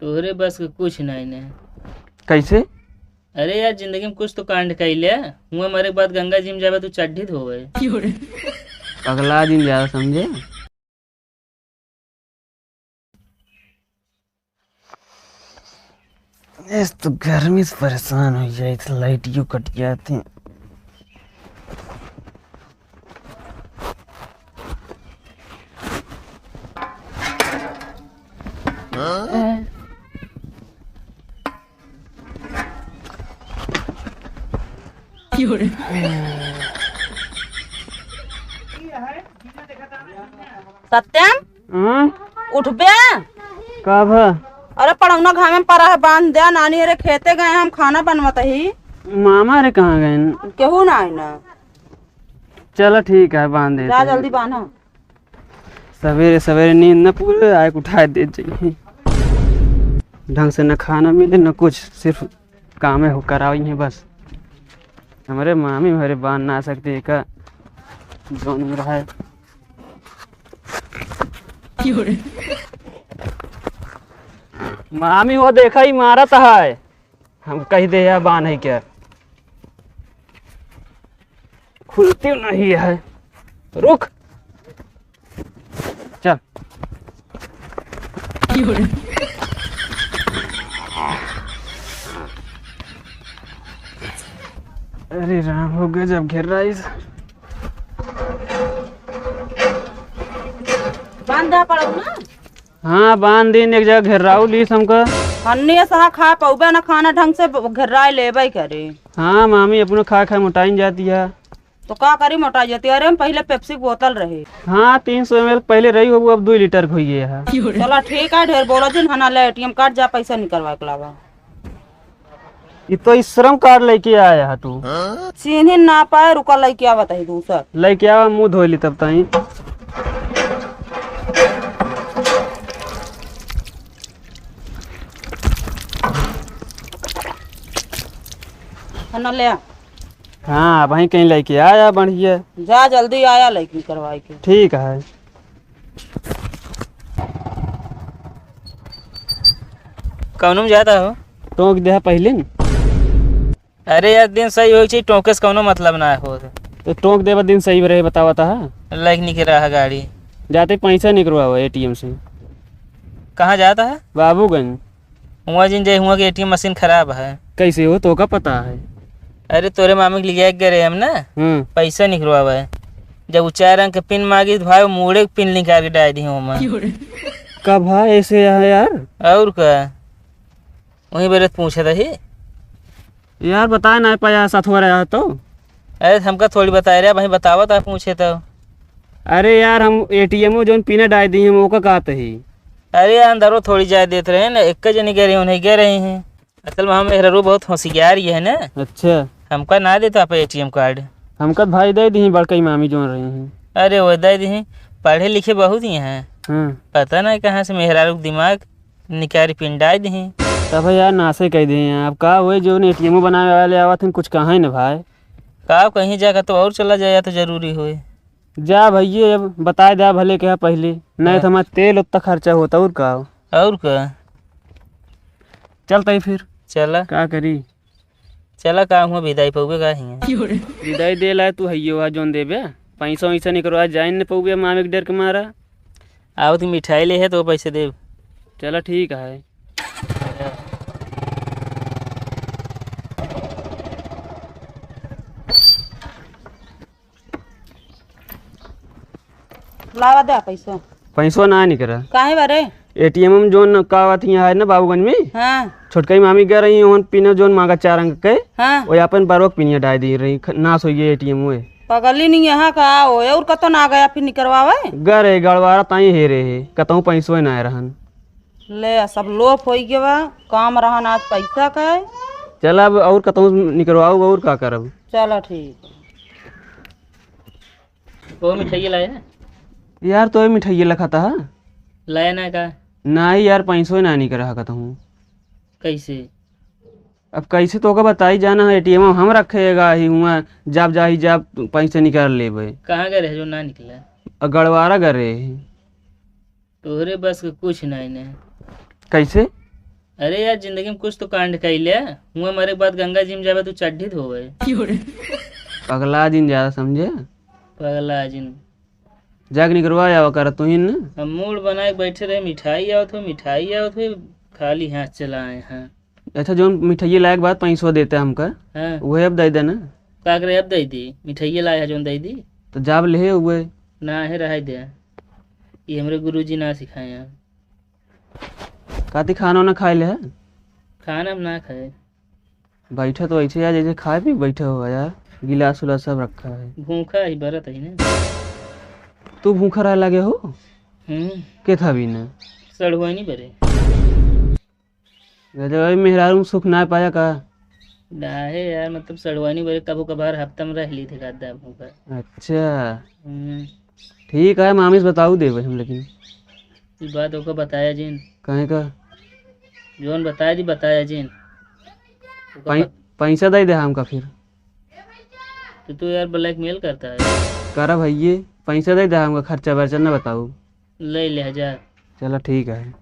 तोहरे बस के कुछ नहीं ने। कैसे? अरे यार जिंदगी में कुछ तो कांड कैले हुआ मरे के बाद गंगा जी में जावे तू चड्ढी धोवे। अगला दिन ज्यादा समझे। इस तो गर्मी से परेशान हो जाए तो लाइट यू कट जाती। सत्यम उठ बे। कब? अरे पड़ौना घामे में पड़ा है, बांध दे। नानी अरे खेते गए हम खाना बनवात ही। मामा रे कहाँ गए? केहू ना आई ना। चलो ठीक है बांध दे। जा जल्दी बांधा। सवेरे सवेरे नींद न पूरे आए उठा दे चाहिए। ढंग से न खाना मिले न कुछ, सिर्फ काम हो कराई है बस। हमारे मामी हमारे बांध ना सकते का जोन में रहा है। मामी वो देखा ही मारत है, हम कह दे या बांध है क्या? खुलती नहीं है, रुक चल। अरे राम हो गया जब घेर रहा है। बांध दे पड़ौना। हाँ बांध दिन एक जगह घेराऊ लीस हमको। हन्नी सहा खा पौबे ना खाना ढंग से घेराए लेबे करे। हाँ मामी अपने खा खा मोटाई जाती है। तो का करी मोटा जाती? अरे हम पहले पेप्सी की बोतल रहे। हाँ 300 ml पहले रही हो, अब 2 लीटर हो गया है। चला ठीक है, ढेर बोला जिन हना ले एटीएम कार्ड जा पैसा निकलवा के लावा। ये तो इस श्रम कार्ड लेके आया है तू। सीधी ना पाए रुका लेके आवत है दूसर। लेके आवा मुँह धोली तब ताई। हना ले आ। हाँ वहीं कहीं लेके आया बढ़िया। जा जल्दी आया लेकिन करवाई के। ठीक है। कौनो में जाता हो? टोक दे पहले न। अरे यार दिन सही हो चाहिए, टोके से कौनो मतलब ना हो। तो टोक दे दिन सही रहे बतावा था। लाइक नहीं रहा है गाड़ी। जाते पैसा निकलवा एटीएम से। कहाँ जाता है? बाबूगंज। हुआ जिन जय हुआ कि एटीएम मशीन खराब है। कैसे हो तो का पता है? अरे तोरे मामी के लिए गए हम ना, पैसा निकलवा है। जब वो 4 अंक के पिन मांगी तो भाई मुड़े पिन निकाल के डाल दी हूँ। कब है ऐसे है यार? और क्या वही बेरे पूछा था ही यार बताए ना पाया साथ हो रहा तो। अरे हमका थोड़ी बताए रहा भाई, बतावा था पूछे तो। अरे यार हम एटीएम जो पिन डाल दी हम वो कहते ही। अरे अंदर थोड़ी जाए देते रहे ना, एक जनी कह रही उन्हें कह रही हैं। असल में हम मेहरा बहुत होशियार ये है ना। अच्छा हमका ना देता आप एटीएम कार्ड। हमका भाई दे दी बड़कई मामी जो रही हैं। अरे वो दे दी, पढ़े लिखे बहुत ही हैं। पता ना कहाँ से मेहरा लोग दिमाग निकाली पिन डाल दी। तब यार नासे कह दिए आप का हुए जो एटीएम बनाने वाले आवा थे कुछ कहाँ है ना भाई। का कहीं जाकर तो और चला जाए तो जरूरी हो। जा भैया अब बताए दे भले क्या पहले, नहीं तो हमारा तेल उतना खर्चा होता और का। और क्या चलता ही फिर। चला का करी? चला काम हुआ विदाई पौगे का ही विदाई दे ला तू है जोन देबे पैसा वैसा नहीं करवा जाए न पौगे मामे के डर के मारा। आओ तो मिठाई ले है तो पैसे दे। चला ठीक है। लावा दे पैसा। पैसा ना निकला काहे बारे? एटीएम में जोन का है ना बाबूगंज में। हाँ छोटकई मामी कह रही हूँ पिन जोन मांगा 4 अंक के। हाँ वो अपन बरोक पिनिया डाल दी रही, नाश हो गई एटीएम में। पगली नहीं यहाँ का हो और कतो ना गया फिर निकलवावे। गरे गड़वारा ताई हे रे है कतहु पैसो ना रहन। ले सब लोप हो गया बा, काम रहन आज पैसा का है। चल अब और कतहु निकलवाऊ और का करब। चलो ठीक वो मिठाई लाए ना यार तो मिठाई लखा था। लाया ना का ना ही यार पैसो ना निकल रहा कहूँ। कैसे? अब कैसे तो का बताई जाना है एटीएम हम रखेगा ही हुआ जब जा ही जब पैसे निकाल ले। कहाँ गए रहे जो ना निकला? गड़वारा गए। तोहरे बस के कुछ नहीं ने। कैसे? अरे यार जिंदगी में कुछ तो कांड कैले हुए मरे के बाद गंगा जी में जावे तू चड्ढी धोवे। अगला दिन ज्यादा समझे, पगला जिन जाग निकलवा जावा कर तू ही न। हम मूड बना के बैठे रहे, मिठाई आओ थे खाली हाथ चलाए हैं। अच्छा जो मिठाई लायक बात 500 देते हमका, हाँ वही अब दे देना। का करे अब दे दी मिठाई लाया जो दे दी तो जाब ले हुए ना है रह दे, ये हमरे गुरुजी ना सिखाए हैं। काती खाना वाना खाए ले है? खाना हम ना खाए, बैठा तो ऐसे यार जैसे खाए भी बैठा हुआ यार, गिलास उलास सब रखा है। भूखा ही बरत है ना। तू भूखा रह लगे हो के था भी ना सड़ुआ नहीं बरे जब मेहरारू सुख ना पाया का। ना है यार, मतलब सड़ुआ नहीं बरे, कबो कभार हफ्ता में रह ली थे गादा भूखा। अच्छा ठीक है, मामी से बताऊ दे हम, लेकिन इस बात ओको बताया जिन कहे का जोन बताया जी बताया जिन पैसा दे दे हमका फिर। तो यार ब्लैकमेल करता है। करा भैये पैसा दे दे हमका, खर्चा वर्चा न बताऊ। ले ले जा। चलो ठीक है।